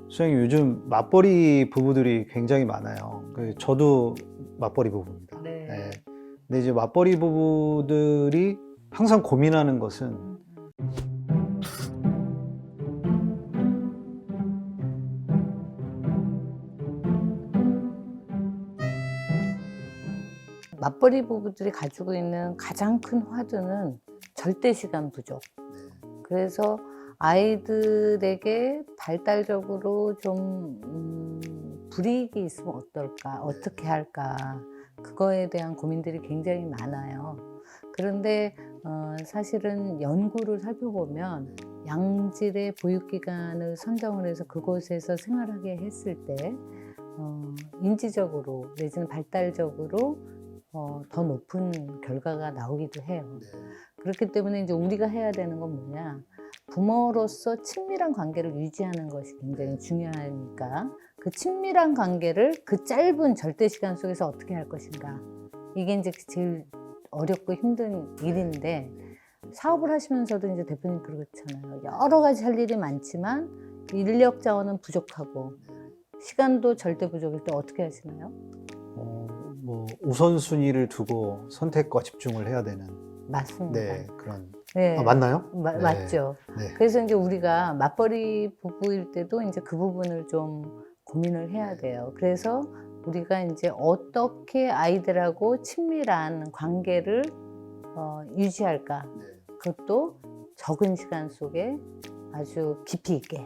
선생님, 요즘 맞벌이 부부들이 굉장히 많아요. 저도 맞벌이 부부입니다. 네. 네. 근데 이제 맞벌이 부부들이 항상 고민하는 것은 맞벌이 부부들이 가지고 있는 가장 큰 화두는 절대 시간 부족. 그래서 아이들에게 발달적으로 좀 불이익이 있으면 어떨까, 어떻게 할까, 그거에 대한 고민들이 굉장히 많아요. 그런데 사실은 연구를 살펴보면 양질의 보육기관을 선정을 해서 그곳에서 생활하게 했을 때 인지적으로 내지는 발달적으로 더 높은 결과가 나오기도 해요. 그렇기 때문에 이제 우리가 해야 되는 건 뭐냐, 부모로서 친밀한 관계를 유지하는 것이 굉장히 중요하니까 그 친밀한 관계를 그 짧은 절대 시간 속에서 어떻게 할 것인가, 이게 이제 제일 어렵고 힘든 일인데, 사업을 하시면서도 이제 대표님 그렇잖아요. 여러 가지 할 일이 많지만 인력 자원은 부족하고 시간도 절대 부족일 때 어떻게 하시나요? 뭐 우선순위를 두고 선택과 집중을 해야 되는, 맞습니다. 네, 그런. 네. 맞나요? 네. 맞죠. 네. 그래서 이제 우리가 맞벌이 부부일 때도 이제 그 부분을 좀 고민을 해야 돼요. 그래서 우리가 이제 어떻게 아이들하고 친밀한 관계를 유지할까? 그것도 적은 시간 속에 아주 깊이 있게,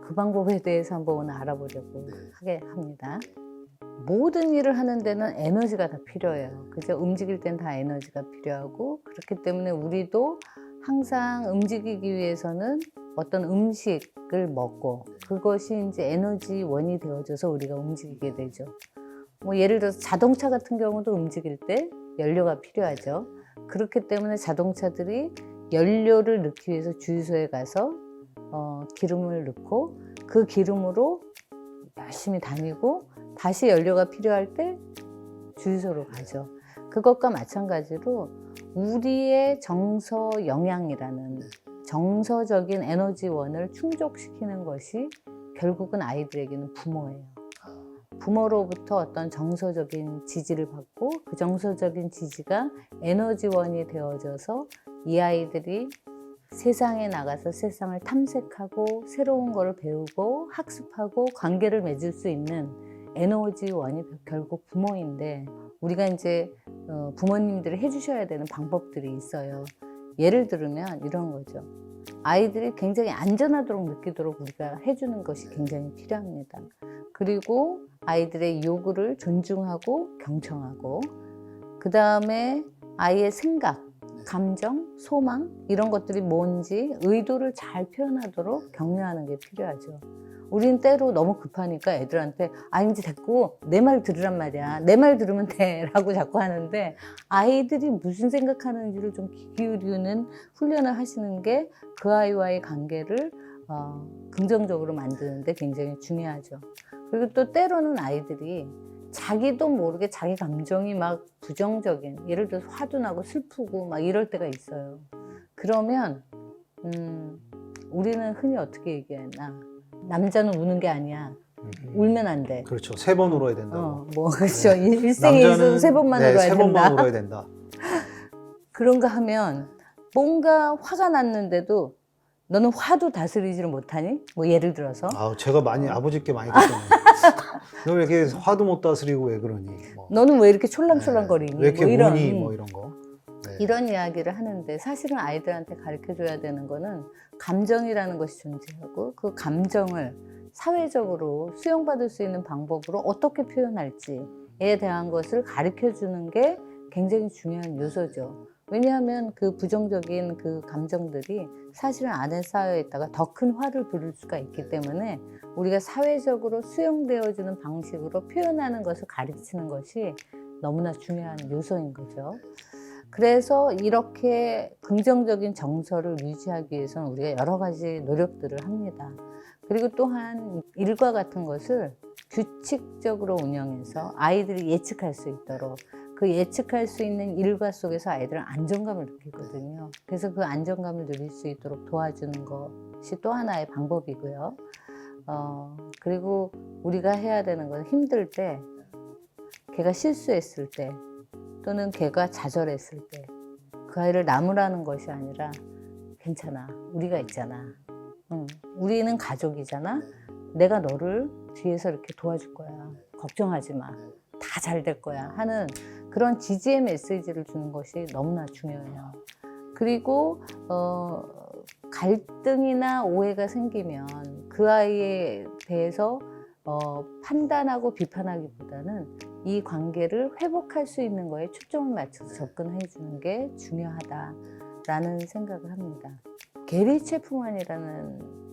그 방법에 대해서 한번 오늘 알아보려고 하게 합니다. 모든 일을 하는 데는 에너지가 다 필요해요. 그죠? 움직일 땐 다 에너지가 필요하고, 그렇기 때문에 우리도 항상 움직이기 위해서는 어떤 음식을 먹고 그것이 이제 에너지원이 되어져서 우리가 움직이게 되죠. 뭐 예를 들어서 자동차 같은 경우도 움직일 때 연료가 필요하죠. 그렇기 때문에 자동차들이 연료를 넣기 위해서 주유소에 가서 기름을 넣고 그 기름으로 열심히 다니고 다시 연료가 필요할 때 주유소로 가죠. 그것과 마찬가지로 우리의 정서 영양이라는 정서적인 에너지원을 충족시키는 것이 결국은 아이들에게는 부모예요. 부모로부터 어떤 정서적인 지지를 받고 그 정서적인 지지가 에너지원이 되어져서 이 아이들이 세상에 나가서 세상을 탐색하고 새로운 것을 배우고 학습하고 관계를 맺을 수 있는 에너지원이 결국 부모인데, 우리가 이제 부모님들이 해주셔야 되는 방법들이 있어요. 예를 들면 이런 거죠. 아이들이 굉장히 안전하도록 느끼도록 우리가 해주는 것이 굉장히 필요합니다. 그리고 아이들의 요구를 존중하고 경청하고, 그 다음에 아이의 생각, 감정, 소망, 이런 것들이 뭔지 의도를 잘 표현하도록 격려하는 게 필요하죠. 우린 때로 너무 급하니까 애들한테 이제 됐고 내 말 들으란 말이야, 내 말 들으면 돼 라고 자꾸 하는데, 아이들이 무슨 생각하는지를 좀 귀 기울이는 훈련을 하시는 게 그 아이와의 관계를 긍정적으로 만드는 데 굉장히 중요하죠. 그리고 또 때로는 아이들이 자기도 모르게 자기 감정이 막 부정적인, 예를 들어서 화도 나고 슬프고 막 이럴 때가 있어요. 그러면 우리는 흔히 어떻게 얘기하나, 남자는 우는 게 아니야, 울면 안 돼. 그렇죠. 3번 울어야 된다고. 뭐 그렇죠. 네. 일생에 있어서 3번만 울어야 세 된다. 번만 울어야 된다. 그런가 하면 뭔가 화가 났는데도 너는 화도 다스리지를 못하니? 뭐 예를 들어서 제가 아버지께 많이 듣잖아요. 너 왜 이렇게 화도 못 다스리고 왜 그러니? 뭐. 너는 왜 이렇게 촐랑촐랑거리니? 왜 이렇게 뭐 이런, 우니? 뭐 이런 거. 네. 이런 이야기를 하는데, 사실은 아이들한테 가르쳐줘야 되는 거는 감정이라는 것이 존재하고 그 감정을 사회적으로 수용받을 수 있는 방법으로 어떻게 표현할지에 대한 것을 가르쳐주는 게 굉장히 중요한 요소죠. 왜냐하면 그 부정적인 그 감정들이 사실은 안에 쌓여 있다가 더 큰 화를 부를 수가 있기 때문에 우리가 사회적으로 수용되어지는 방식으로 표현하는 것을 가르치는 것이 너무나 중요한 요소인 거죠. 그래서 이렇게 긍정적인 정서를 유지하기 위해서는 우리가 여러 가지 노력들을 합니다. 그리고 또한 일과 같은 것을 규칙적으로 운영해서 아이들이 예측할 수 있도록, 그 예측할 수 있는 일과 속에서 아이들은 안정감을 느끼거든요. 그래서 그 안정감을 누릴 수 있도록 도와주는 것이 또 하나의 방법이고요. 그리고 우리가 해야 되는 건 힘들 때, 걔가 실수했을 때, 또는 걔가 좌절했을 때, 그 아이를 나무라는 것이 아니라 괜찮아, 우리가 있잖아. 우리는 가족이잖아. 내가 너를 뒤에서 이렇게 도와줄 거야. 걱정하지 마. 다 잘 될 거야 하는 그런 지지의 메시지를 주는 것이 너무나 중요해요. 그리고 갈등이나 오해가 생기면 그 아이에 대해서 판단하고 비판하기보다는 이 관계를 회복할 수 있는 거에 초점을 맞춰서 접근해 주는 게 중요하다라는 생각을 합니다. 게리 체프만이라는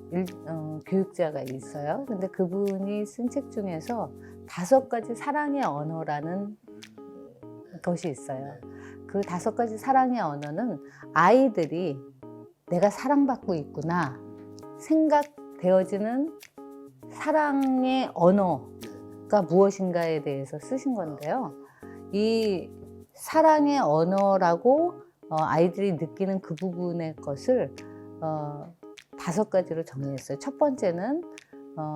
교육자가 있어요. 근데 그분이 쓴 책 중에서 5가지 사랑의 언어라는 것이 있어요. 그 5가지 사랑의 언어는 아이들이 내가 사랑받고 있구나 생각되어지는 사랑의 언어가 무엇인가에 대해서 쓰신 건데요. 이 사랑의 언어라고 아이들이 느끼는 그 부분의 것을 5가지로 정리했어요. 첫 번째는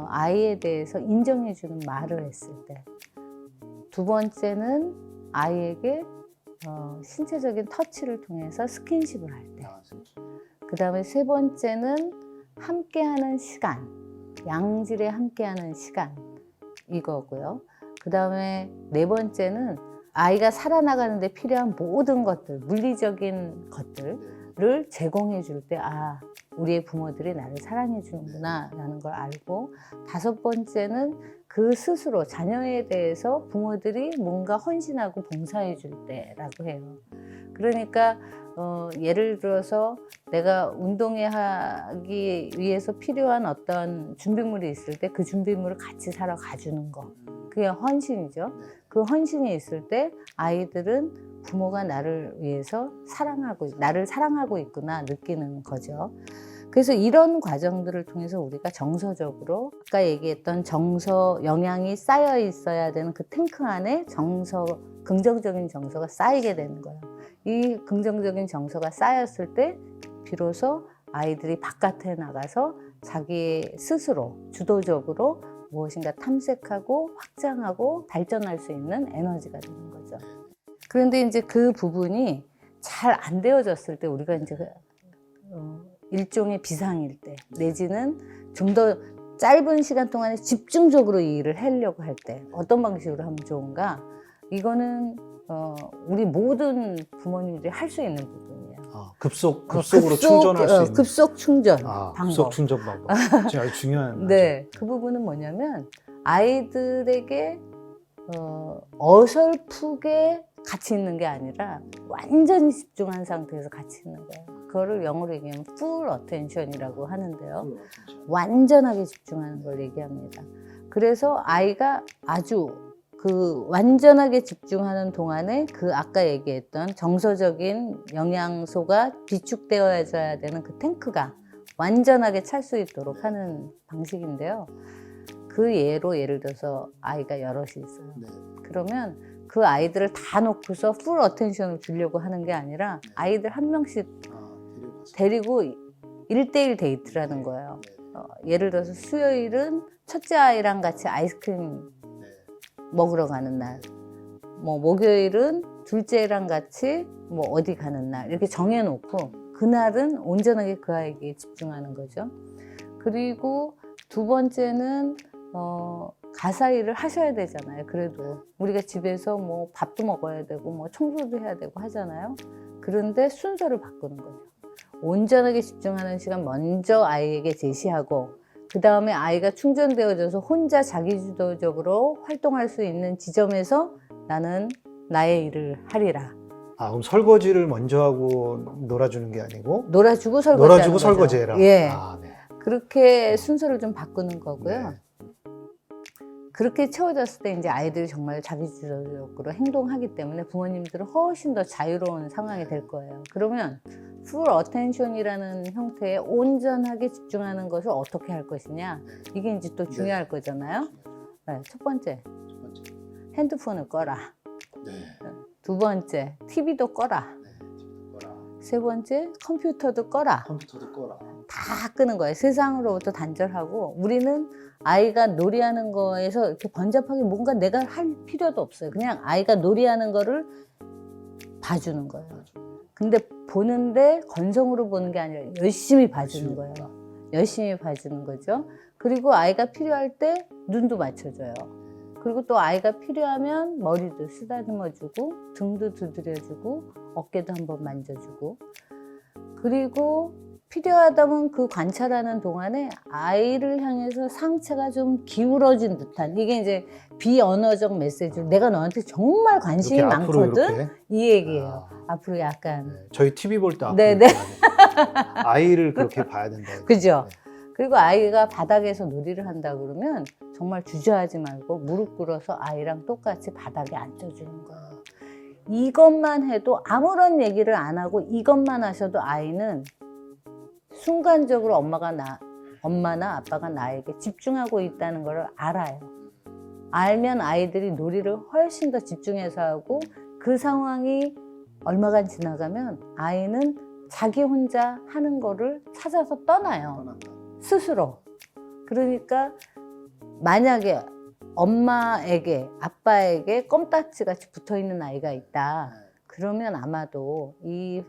아이에 대해서 인정해주는 말을 했을 때. 두 번째는 아이에게 신체적인 터치를 통해서 스킨십을 할 때. 그 다음에 세 번째는 함께하는 시간, 양질의 함께하는 시간 이거고요. 그 다음에 네 번째는 아이가 살아나가는데 필요한 모든 것들, 물리적인 것들을 제공해 줄 때 우리의 부모들이 나를 사랑해 주는구나 라는 걸 알고, 5번째는 그 스스로 자녀에 대해서 부모들이 뭔가 헌신하고 봉사해 줄 때라고 해요. 그러니까 예를 들어서 내가 운동하기 위해서 필요한 어떤 준비물이 있을 때 그 준비물을 같이 사러 가주는 거, 그게 헌신이죠. 그 헌신이 있을 때 아이들은 부모가 나를 위해서 나를 사랑하고 있구나 느끼는 거죠. 그래서 이런 과정들을 통해서 우리가 정서적으로 아까 얘기했던 정서 영향이 쌓여 있어야 되는 그 탱크 안에 긍정적인 정서가 쌓이게 되는 거예요. 이 긍정적인 정서가 쌓였을 때 비로소 아이들이 바깥에 나가서 자기 스스로 주도적으로 무엇인가 탐색하고 확장하고 발전할 수 있는 에너지가 되는 거죠. 그런데 이제 그 부분이 잘 안 되어졌을 때 우리가 이제 일종의 비상일 때 내지는 좀 더 짧은 시간 동안에 집중적으로 이 일을 하려고 할 때 어떤 방식으로 하면 좋은가? 이거는 우리 모든 부모님들이 할 수 있는 부분이에요. 급속으로 충전할 수 있는 급속 충전 방법. 급속 충전 방법. 진짜 아주 중요한. 네, 그 부분은 뭐냐면 아이들에게 어설프게 같이 있는 게 아니라 완전히 집중한 상태에서 같이 있는 거예요. 그거를 영어로 얘기하면 full attention이라고 하는데요. 완전하게 집중하는 걸 얘기합니다. 그래서 아이가 아주 그 완전하게 집중하는 동안에 그 아까 얘기했던 정서적인 영양소가 비축되어야 되는 그 탱크가 완전하게 찰 수 있도록 하는 방식인데요. 그 예를 들어서 아이가 여럿이 있어요. 그러면 그 아이들을 다 놓고서 풀 어텐션을 주려고 하는 게 아니라 아이들 한 명씩 데리고 1대1 데이트라는 거예요. 예를 들어서 수요일은 첫째 아이랑 같이 아이스크림 먹으러 가는 날, 뭐 목요일은 둘째랑 같이 뭐 어디 가는 날 이렇게 정해놓고 그날은 온전하게 그 아이에게 집중하는 거죠. 그리고 두 번째는 가사 일을 하셔야 되잖아요. 그래도 우리가 집에서 뭐 밥도 먹어야 되고 뭐 청소도 해야 되고 하잖아요. 그런데 순서를 바꾸는 거죠. 온전하게 집중하는 시간 먼저 아이에게 제시하고 그 다음에 아이가 충전되어져서 혼자 자기주도적으로 활동할 수 있는 지점에서 나는 나의 일을 하리라. 그럼 설거지를 먼저 하고 놀아주는 게 아니고 놀아주고 설거지해라. 예. 네. 그렇게 순서를 좀 바꾸는 거고요. 네. 그렇게 채워졌을 때 이제 아이들이 정말 자기주도적으로 행동하기 때문에 부모님들은 훨씬 더 자유로운 상황이 될 거예요. 그러면 full attention이라는 형태에 온전하게 집중하는 것을 어떻게 할 것이냐, 이게 이제 또 중요할 거잖아요. 네, 첫 번째, 핸드폰을 꺼라. 두 번째, TV도 꺼라. 세 번째, 컴퓨터도 꺼라. 컴퓨터도 꺼라. 다 끄는 거예요. 세상으로부터 단절하고 우리는 아이가 놀이하는 거에서 이렇게 번잡하게 뭔가 내가 할 필요도 없어요. 그냥 아이가 놀이하는 거를 봐주는 거예요. 근데 보는데 건성으로 보는 게 아니라 열심히 봐주는 거예요. 열심히 봐주는 거죠. 그리고 아이가 필요할 때 눈도 맞춰줘요. 그리고 또 아이가 필요하면 머리도 쓰다듬어주고 등도 두드려주고 어깨도 한번 만져주고 그리고 필요하다면 그 관찰하는 동안에 아이를 향해서 상체가 좀 기울어진 듯한 이게 이제 비언어적 메시지로 내가 너한테 정말 관심이 이렇게 앞으로 많거든 이렇게. 이 얘기예요. 앞으로 약간 네. 저희 TV 볼 때 앞으로 네네. 이렇게 하는 아이를 그렇게 봐야 된다. 그죠? 네. 그리고 아이가 바닥에서 놀이를 한다 그러면 정말 주저하지 말고 무릎 꿇어서 아이랑 똑같이 바닥에 앉아주는 거예요. 이것만 해도 아무런 얘기를 안 하고 이것만 하셔도 아이는 순간적으로 엄마나 아빠가 나에게 집중하고 있다는 걸 알아요. 알면 아이들이 놀이를 훨씬 더 집중해서 하고 그 상황이 얼마간 지나가면 아이는 자기 혼자 하는 거를 찾아서 떠나요. 스스로. 그러니까 만약에 엄마에게 아빠에게 껌딱지 같이 붙어있는 아이가 있다. 그러면 아마도 이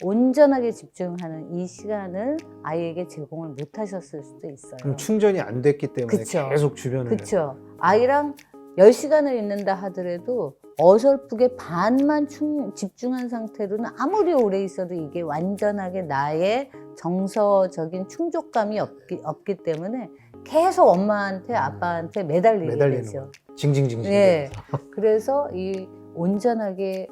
온전하게 집중하는 이 시간을 아이에게 제공을 못 하셨을 수도 있어요. 그럼 충전이 안 됐기 때문에 그쵸. 계속 주변을. 그렇죠. 아이랑 10시간을 있는다 하더라도 어설프게 반만 집중한 상태로는 아무리 오래 있어도 이게 완전하게 나의 정서적인 충족감이 없기 때문에 계속 엄마한테 아빠한테 매달리게 되죠. 징징징징. 네. 그래서 이 온전하게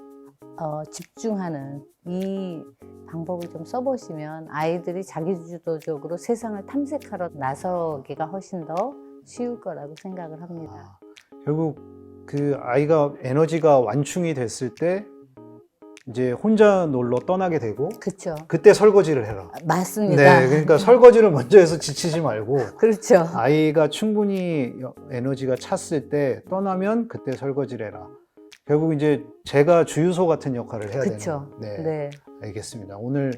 집중하는 이 방법을 좀 써보시면 아이들이 자기주도적으로 세상을 탐색하러 나서기가 훨씬 더 쉬울 거라고 생각을 합니다. 결국 그 아이가 에너지가 완충이 됐을 때 이제 혼자 놀러 떠나게 되고 그렇죠. 그때 설거지를 해라. 맞습니다. 네, 그러니까 설거지를 먼저 해서 지치지 말고 그렇죠. 아이가 충분히 에너지가 찼을 때 떠나면 그때 설거지를 해라. 결국 이제 제가 주유소 같은 역할을 해야 그렇죠. 되는. 네. 알겠습니다. 오늘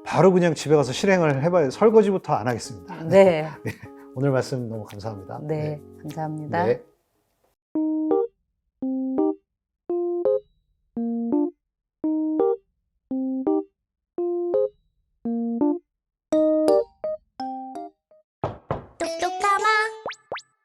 바로 그냥 집에 가서 실행을 해봐야 설거지부터 안 하겠습니다. 네. 오늘 말씀 너무 감사합니다. 네. 감사합니다. 네.